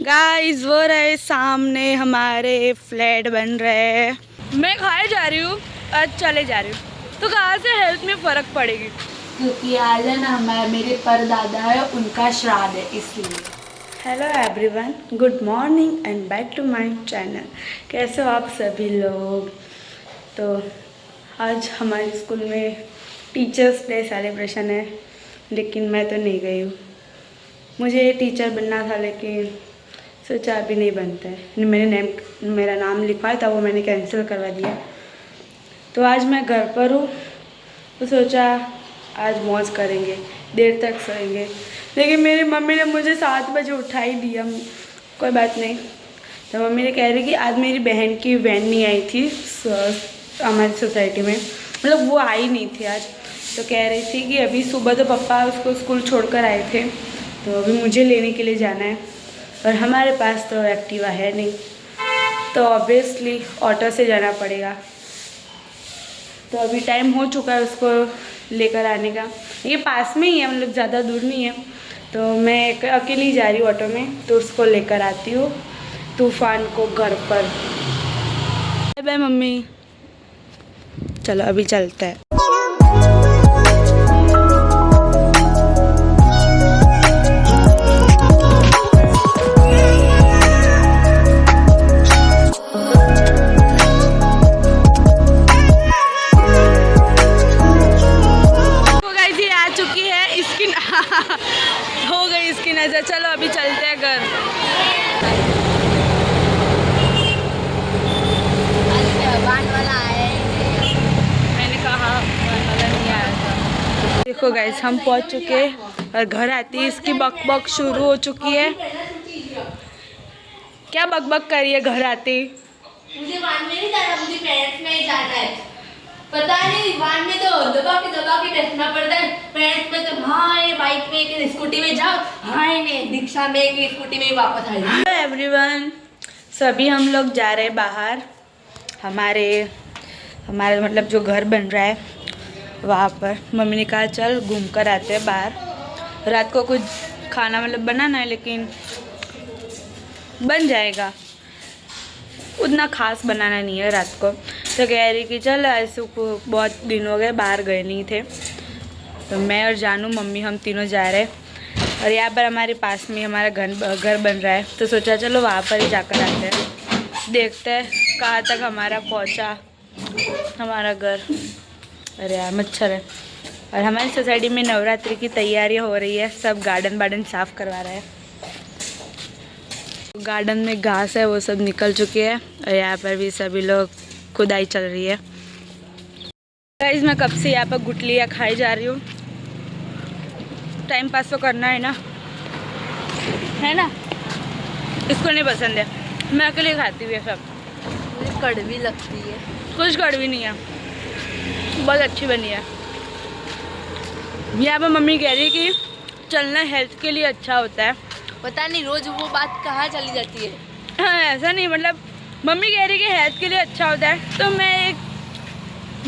Guys वो रहे सामने हमारे फ्लैट बन रहे हैं। मैं खाए जा रही हूँ, आज चले जा रही हूँ, तो कहाँ से हेल्थ में फ़र्क पड़ेगी, क्योंकि आज है ना मेरे परदादा है, उनका श्राद्ध है इसलिए। Hello everyone, good morning and back to my channel. कैसे हो आप सभी लोग। तो आज हमारे स्कूल में टीचर्स डे सेलिब्रेशन है, लेकिन मैं तो नहीं गई हूँ। मुझे टीचर बनना था लेकिन सोचा अभी नहीं बनता है। मेरा नाम लिखवाया था, वो मैंने कैंसिल करवा दिया। तो आज मैं घर पर हूँ, तो सोचा आज मौज करेंगे, देर तक सोएंगे। लेकिन मेरी मम्मी ने मुझे 7 बजे उठा ही दिया। कोई बात नहीं। तो मम्मी ने कह रही कि आज मेरी बहन की वैन नहीं आई थी हमारी सोसाइटी में, मतलब वो आई नहीं थी आज। तो कह रही थी कि अभी सुबह तो पापा उसको स्कूल छोड़कर आए थे, तो अभी मुझे लेने के लिए जाना है, और हमारे पास तो एक्टिवा है नहीं, तो ऑब्वियसली ऑटो से जाना पड़ेगा। तो अभी टाइम हो चुका है उसको लेकर आने का। ये पास में ही है, मतलब ज़्यादा दूर नहीं है। तो मैं अकेली जा रही हूँ ऑटो में, तो उसको लेकर आती हूँ तूफ़ान को घर पर। बाय बाय मम्मी, चलो अभी चलते हैं। हो गई इसकी नज़र। चलो अभी चलते हैं घर। मैंने कहा वाला नहीं आया था। देखो गाइस, हम पहुंच चुके हैं और घर आती है इसकी बकबक शुरू हो चुकी है। क्या बकबक कर रही है घर आती? मुझे वान में नहीं जाना, मुझे पेरेंट्स में ही जाना है। पता नहीं, वान में तो दबा के बैठना पड़ता है, पेरेंट्स में तो हाँ बाइक में कि स्कूटी में जाओ, हाँ नहीं रिक्शा में कि स्कूटी में वापस आ जाओ। हेलो एवरीवन, सभी हम लोग जा रहे हैं बाहर। हमारे मतलब जो घर बन रहा है वहाँ पर मम्मी ने कहा चल घूम कर आते हैं बाहर। रात को कुछ खाना मतलब बनाना है, लेकिन बन जाएगा, उतना खास बनाना नहीं है रात को। तो कह रही कि चल ऐसे बहुत दिन हो गए बाहर गए नहीं थे, तो मैं और जानू मम्मी हम तीनों जा रहे हैं। और यहाँ पर हमारे पास में हमारा घर बन रहा है, तो सोचा चलो वहाँ पर ही जाकर आते हैं, देखते हैं कहाँ तक हमारा पहुँचा हमारा घर। अरे यार मच्छर है। और हमारी सोसाइटी में नवरात्रि की तैयारी हो रही है, सब गार्डन साफ़ करवा रहा है। गार्डन में घास है वो सब निकल चुकी है, और यहाँ पर भी सभी लोग खुदाई चल रही है। गाइस मैं कब से यहाँ पर गुटलियाँ खाई जा रही हूँ। टाइम पास तो करना है ना, इसको नहीं पसंद है, मैं अकेले खाती हूँ ये सब। मुझे कड़वी लगती है। कुछ कड़वी नहीं है, बहुत अच्छी बनी है। यहाँ पर मम्मी कह रही है कि चलना हेल्थ के लिए अच्छा होता है। पता नहीं रोज वो बात कहाँ चली जाती है। हाँ ऐसा नहीं, मतलब मम्मी कह रही है कि हेल्थ के लिए अच्छा होता है, तो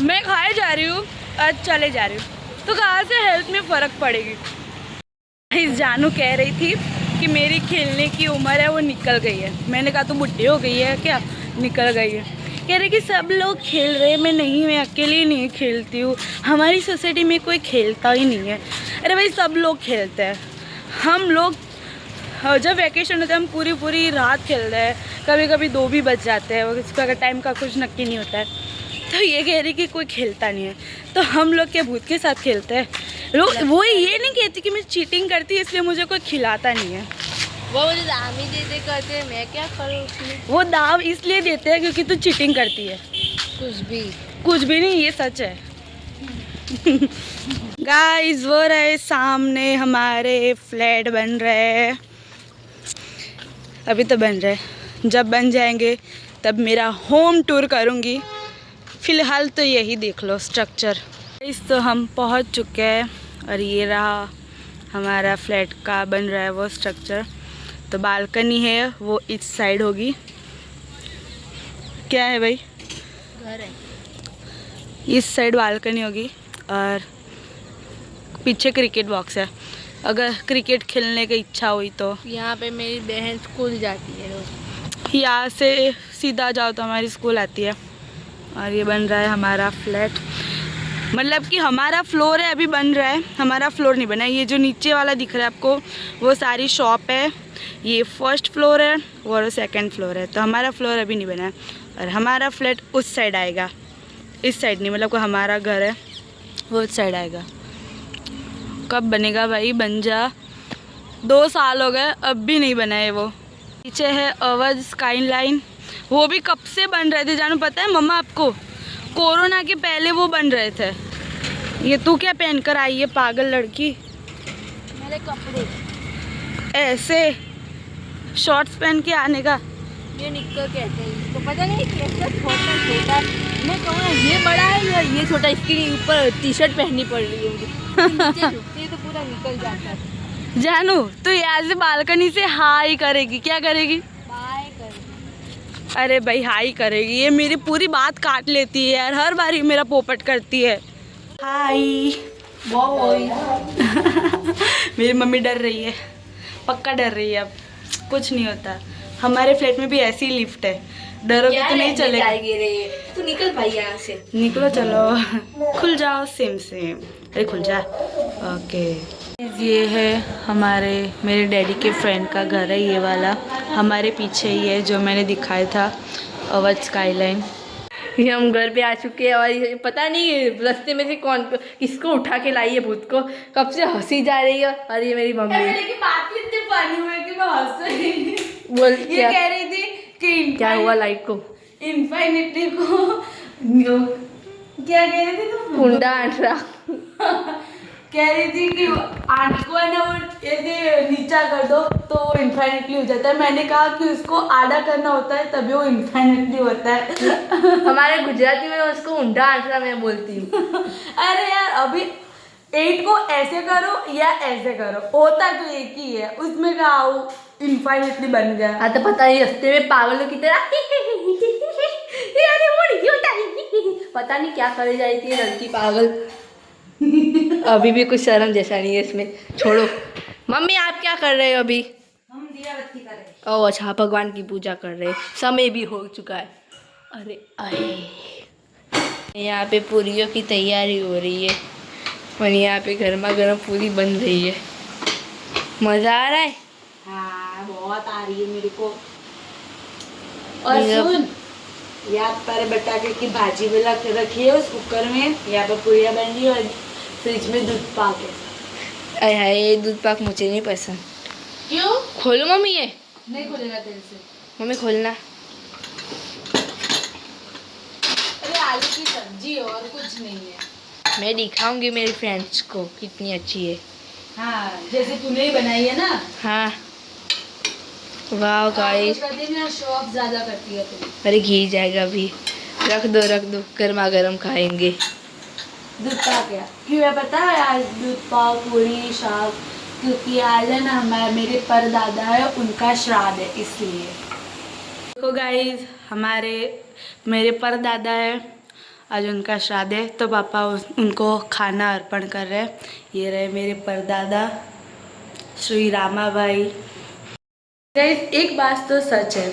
मैं खाए जा रही हूँ, आज चले जा रही हूँ, तो कहाँ से हेल्थ में फ़र्क पड़ेगी। इस जानू कह रही थी कि मेरी खेलने की उम्र है वो निकल गई है। मैंने कहा तो बुढ़ी हो गई है क्या, निकल गई है। कह रही कि सब लोग खेल रहे हैं, मैं अकेली नहीं खेलती हूँ, हमारी सोसाइटी में कोई खेलता ही नहीं है। अरे भाई सब लोग खेलते हैं, हम लोग जब वैकेशन होता है हम पूरी रात खेलते हैं, कभी कभी 2 भी बज जाते हैं, उसका टाइम का कुछ नक्की नहीं होता है। तो ये कह रही कि कोई खेलता नहीं है, तो हम लोग क्या भूत के साथ खेलते हैं। लोग वो ये नहीं कहती कि मैं चीटिंग करती है इसलिए मुझे कोई खिलाता नहीं है। वो मुझे दाम ही देते कहते हैं, मैं क्या करूँ उसमें। वो दाव इसलिए देते हैं क्योंकि तू चीटिंग करती है। कुछ भी नहीं, ये सच है। गाइस वो रहे सामने हमारे फ्लैट बन रहे हैं, अभी तो बन रहे हैं, जब बन जाएंगे तब मेरा होम टूर करूँगी। फ़िलहाल तो यही देख लो स्ट्रक्चर। इस तो हम पहुँच चुके हैं, और ये रहा हमारा फ्लैट का बन रहा है वो स्ट्रक्चर। तो बालकनी है वो इस साइड होगी। क्या है भाई, घर है, इस साइड बालकनी होगी, और पीछे क्रिकेट बॉक्स है। अगर क्रिकेट खेलने की इच्छा हुई तो। यहाँ पे मेरी बहन स्कूल जाती है रोज। यहाँ से सीधा जाओ तो हमारी स्कूल आती है। और ये बन रहा है हमारा फ्लैट, मतलब कि हमारा फ्लोर है, अभी बन रहा है, हमारा फ्लोर नहीं बना है। ये जो नीचे वाला दिख रहा है आपको वो सारी शॉप है, ये फर्स्ट फ्लोर है और सेकंड फ्लोर है, तो हमारा फ्लोर अभी नहीं बना है। और हमारा फ्लैट उस साइड आएगा, इस साइड नहीं, मतलब कि हमारा घर है वो उस साइड आएगा। कब बनेगा भाई, बन जा, 2 साल हो गए अब भी नहीं बना है वो। पीछे है अवध स्काई लाइन, वो भी कब से बन रहे थे जानू पता है मम्मा आपको, कोरोना के पहले वो बन रहे थे। ये तू क्या पहन कर आई है पागल लड़की, मेरे कपड़े ऐसे शॉर्ट्स पहन के आने का। ये निक्कर कहते हैं इसको, पता नहीं कैसा छोटा छोटा, मैं कहूँ ना ये बड़ा है या ये छोटा, इसके ऊपर टी शर्ट पहननी पड़ रही है मुझे, नीचे झुकती है तो पूरा निकल जाता है। जानू तो यहाँ से बालकनी से हाई करेगी, क्या करेगी, बाय कर। अरे भाई हाई करेगी, ये मेरी पूरी बात काट लेती है यार, हर बार ही मेरा पोपट करती है। High boy. मेरी मम्मी डर रही है, पक्का डर रही है, अब कुछ नहीं होता। हमारे फ्लैट में भी ऐसी लिफ्ट है, डरोगे तो नहीं चलेगा। तू निकल भाई यहाँ से, निकलो चलो, खुल जाओ सेम सेम, अरे खुल जा। ओके ये है मेरे डैडी के फ्रेंड का घर है, ये वाला हमारे पीछे ही है जो मैंने दिखाया था अवध स्काईलाइन। ये हम घर पे आ चुके हैं और ये पता नहीं रास्ते में से कौन किसको उठा के लाई है भूत को, कब से हंसी जा रही है। और ये मेरी मम्मी बात ही इतनी फनी हुई कि मैं हंस रही थी। बोल ये क्या कह रही थी कि क्या हुआ लाइट को, इनफाइनिटी को क्या कह रही थी तुम, कुंडा अंडा कह रही थी कि आंटी को है ना वो ऐसे नीचा कर दो तो वो इनफाइनिटली हो जाता है। मैंने कहा कि उसको आधा करना होता है तभी वो इनफाइनिटली होता है। हमारे गुजराती में उसको उंडा अंडा मैं बोलती हूँ। अरे यार अभी 8 को ऐसे करो या ऐसे करो, होता तो एक ही है, उसमें क्या इनफाइनिटली बन गया। हाँ तो पता नहीं रास्ते में पागलों की तरह पता नहीं क्या करे जाती है लड़की पागल। अभी भी कुछ शर्म जैसा नहीं है इसमें, छोड़ो। मम्मी आप क्या कर रहे हो अभी? हम दिया बत्ती कर रहे हैं। ओह अच्छा, भगवान की पूजा कर रहे हैं, समय भी हो चुका है। अरे अरे यहाँ पे पूरियों की तैयारी हो रही है और यहाँ पे गर्मा गर्म पूरी बन रही है। मज़ा आ रहा है? हाँ बहुत आ रही है मेरे को। और सुन, याद पर बटाके की भाजी भी रखी है उस कुकर में, यहाँ पर पूरियाँ बन रही है और फ्रिज में दूध पाक है। अरे हाय दूध पाक मुझे नहीं पसंद। क्यों? खोलो मम्मी, ये नहीं खुलेगा तेरे से। मम्मी खोलना। अरे आलू की सब्जी और कुछ नहीं है। मैं दिखाऊंगी मेरे फ्रेंड्स को कितनी अच्छी है। हाँ जैसे तूने ही बनाई है ना। हाँ वाह गाइस, शो ऑफ ज्यादा करती है तू। अरे घी जाएगा अभी, रख दो गर्मा गर्म खाएंगे। दूध पाक है क्यों है पता है? आज दूध पाक पूरी शाक, क्योंकि आज है ना मेरे परदादा है उनका श्राद्ध है इसलिए। देखो गाइस मेरे परदादा है, आज उनका श्राद्ध है तो पापा उनको खाना अर्पण कर रहे हैं। ये रहे मेरे परदादा श्री रामा भाई। गाइस एक बात तो सच है,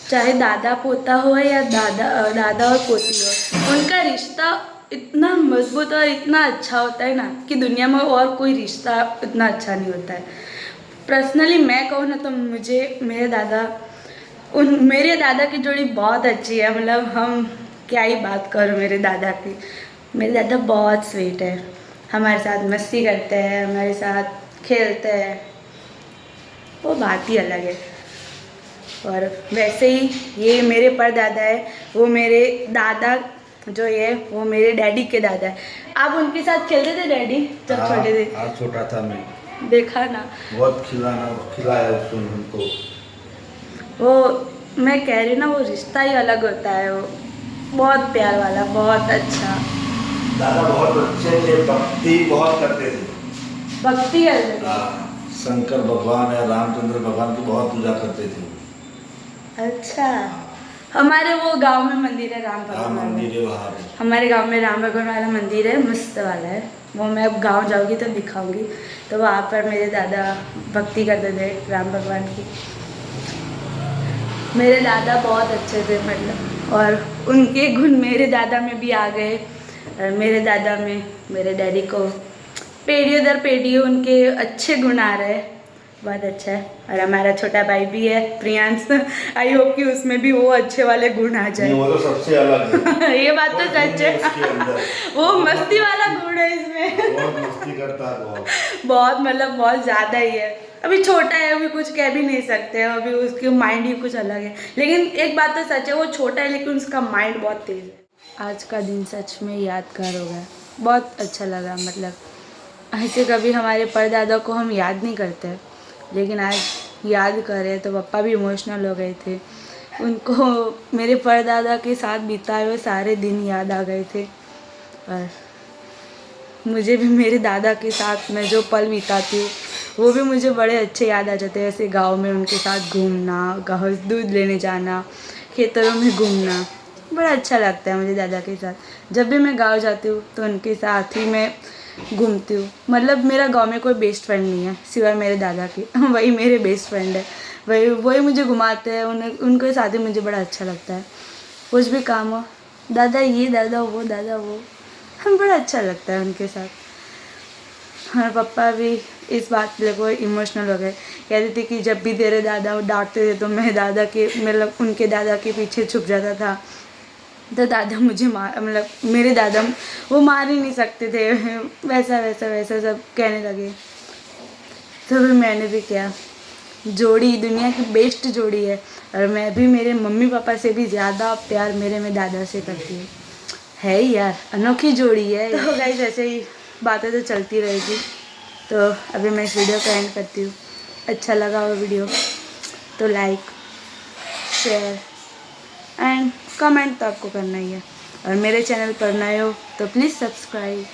चाहे दादा पोता हो या दादा और पोती हो, उनका रिश्ता इतना मजबूत और इतना अच्छा होता है ना कि दुनिया में और कोई रिश्ता इतना अच्छा नहीं होता है। पर्सनली मैं कहूँ ना तो मुझे मेरे दादा की जोड़ी बहुत अच्छी है, मतलब हम क्या ही बात करूँ मेरे दादा की। मेरे दादा बहुत स्वीट है, हमारे साथ मस्ती करते हैं, हमारे साथ खेलते हैं, वो बात ही अलग है। और वैसे ही ये मेरे परदादा है, वो मेरे दादा जो ये वो मेरे डैडी के दादा है। आप उनके साथ खेलते थे डैडी जब छोटे थे? हाँ छोटा था मैं, देखा ना, बहुत खिलाया उसको उनको। वो मैं कह रही ना, वो रिश्ता ही अलग होता है, वो बहुत प्यार वाला, बहुत अच्छा। दादा बहुत अच्छे थे, भक्ति बहुत करते थे। भक्ति अलग। शंकर भगवान है, रामचंद्र भगवान की बहुत पूजा करते थे। अच्छा, हमारे वो गांव में मंदिर है राम हाँ भगवान मंदिर वाला। है वहाँ पे। हमारे गांव में राम भगवान वाला मंदिर है, मस्त वाला है। वो मैं अब गांव जाऊँगी तो दिखाऊंगी। तो वहाँ पर मेरे दादा भक्ति करते थे राम भगवान की। मेरे दादा बहुत अच्छे थे मतलब, और उनके गुण मेरे दादा में भी आ गए। और मेरे दादा में मेरे डैडी को पीढ़ी दर पीढ़ी उनके अच्छे गुण आ रहे हैं, बहुत अच्छा है। और हमारा छोटा भाई भी है प्रियांश, आई होप कि उसमें भी वो अच्छे वाले गुण आ जाए। वो तो सबसे अलग है। ये बात तो सच है। उसके अंदर वो मस्ती वाला गुण है इसमें। बहुत मस्ती करता है बहुत मतलब बहुत ज़्यादा ही है। अभी छोटा है, अभी कुछ कह भी नहीं सकते, अभी उसकी माइंड ही कुछ अलग है। लेकिन एक बात तो सच है, वो छोटा है लेकिन उसका माइंड बहुत तेज़ है। आज का दिन सच में यादगार हो गया, बहुत अच्छा लगा। मतलब ऐसे कभी हमारे परदादा को हम याद नहीं करते, लेकिन आज याद कर रहे तो पापा भी इमोशनल हो गए थे। उनको मेरे परदादा के साथ बिताए हुए सारे दिन याद आ गए थे। और मुझे भी मेरे दादा के साथ मैं जो पल बिताती हूँ वो भी मुझे बड़े अच्छे याद आ जाते हैं। ऐसे गांव में उनके साथ घूमना, गाँव दूध लेने जाना, खेतरों में घूमना, बड़ा अच्छा लगता है मुझे दादा के साथ। जब भी मैं गांव जाती हूँ तो उनके साथ ही मैं घूमती हूँ। मतलब मेरा गांव में कोई बेस्ट फ्रेंड नहीं है सिवाय मेरे दादा के। वही मेरे बेस्ट फ्रेंड है, वही मुझे घुमाते हैं। उनके साथ ही मुझे बड़ा अच्छा लगता है। कुछ भी काम हो, दादा ये, दादा वो, हम बड़ा अच्छा लगता है उनके साथ। और पापा भी इस बात पे को इमोशनल हो गए। कहते थे कि जब भी तेरे दादा डांटते थे तो मैं दादा के मतलब उनके दादा के पीछे छुप जाता था। तो दादा मुझे मतलब मेरे दादा वो मार ही नहीं सकते थे। वैसा सब कहने लगे। तो फिर मैंने भी किया। जोड़ी दुनिया की बेस्ट जोड़ी है, और मैं भी मेरे मम्मी पापा से भी ज़्यादा प्यार मेरे दादा से करती हूँ। है ही यार, अनोखी जोड़ी है। तो गाइस ऐसे ही बातें तो चलती रहेगी। तो अभी मैं इस वीडियो का एंड करती हूँ। अच्छा लगा वो वीडियो तो लाइक, शेयर एंड कमेंट तो आपको करना ही है। और मेरे चैनल पर नए हो तो प्लीज़ सब्सक्राइब।